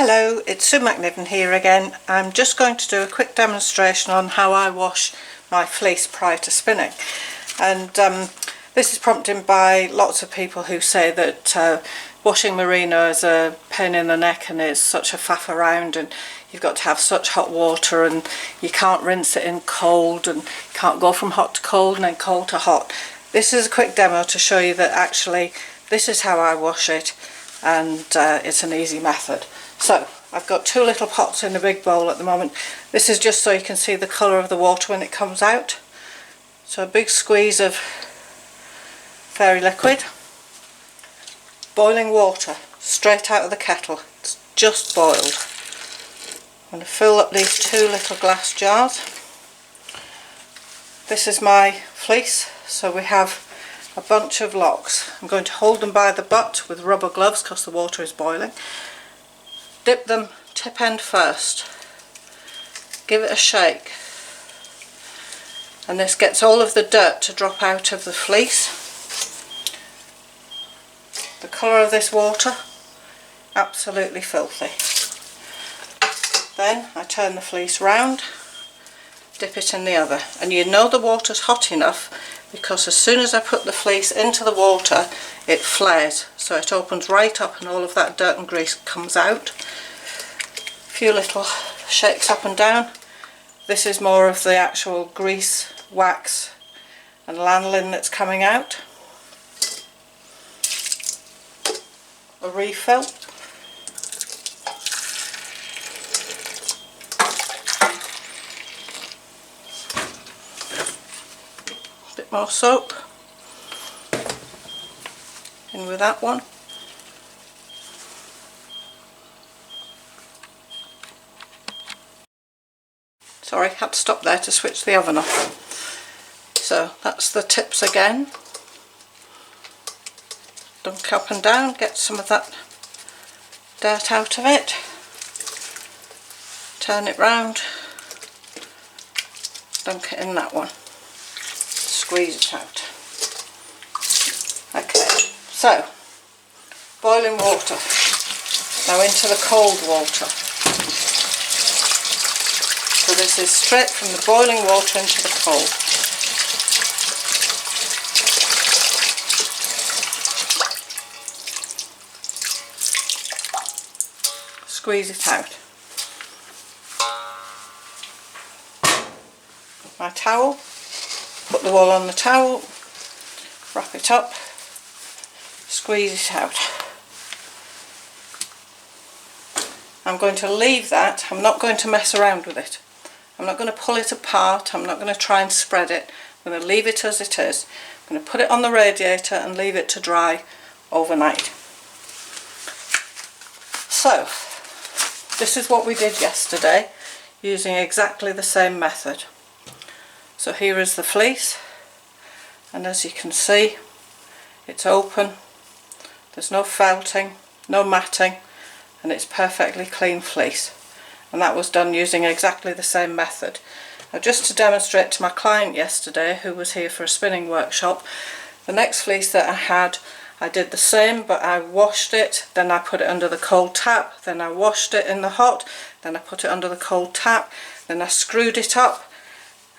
Hello, it's Sue Macniven here again. I'm just going to do a quick demonstration on how I wash my fleece prior to spinning. And this is prompted by lots of people who say that washing merino is a pain in the neck and it's such a faff around, and you've got to have such hot water and you can't rinse it in cold and you can't go from hot to cold and then cold to hot. This is a quick demo to show you that actually this is how I wash it, and it's an easy method. So I've got two little pots in a big bowl at the moment. This is just so you can see the colour of the water when it comes out. So a big squeeze of fairy liquid, boiling water straight out of the kettle, it's just boiled. I'm going to fill up these two little glass jars. This is my fleece, so we have a bunch of locks. I'm going to hold them by the butt with rubber gloves because the water is boiling. Dip them tip end first, give it a shake, and this gets all of the dirt to drop out of the fleece. The colour of this water, absolutely filthy. Then I turn the fleece round, dip it in the other, and you know the water's hot enough because as soon as I put the fleece into the water it flares, so it opens right up and all of that dirt and grease comes out. A few little shakes up and down. This is more of the actual grease, wax and lanolin that's coming out. A refill. Bit more soap. In with that one. Sorry, had to stop there to switch the oven off. So that's the tips again. Dunk up and down, get some of that dirt out of it. Turn it round. Dunk it in that one. Squeeze it out. Okay, so boiling water. Now into the cold water. So this is straight from the boiling water into the cold. Squeeze it out. My towel, put the wool on the towel, wrap it up, squeeze it out. I'm going to leave that, I'm not going to mess around with it. I'm not going to pull it apart, I'm not going to try and spread it. I'm going to leave it as it is. I'm going to put it on the radiator and leave it to dry overnight. So, this is what we did yesterday, using exactly the same method. So here is the fleece, and as you can see, it's open, there's no felting, no matting, and it's perfectly clean fleece. And that was done using exactly the same method. Now, just to demonstrate to my client yesterday, who was here for a spinning workshop, the next fleece that I had, I did the same, but I washed it, then I put it under the cold tap, then I washed it in the hot, then I put it under the cold tap, then I screwed it up,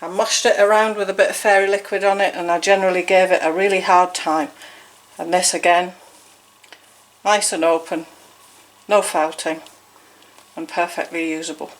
I mushed it around with a bit of fairy liquid on it, and I generally gave it a really hard time. And this again, nice and open, no felting, and perfectly usable.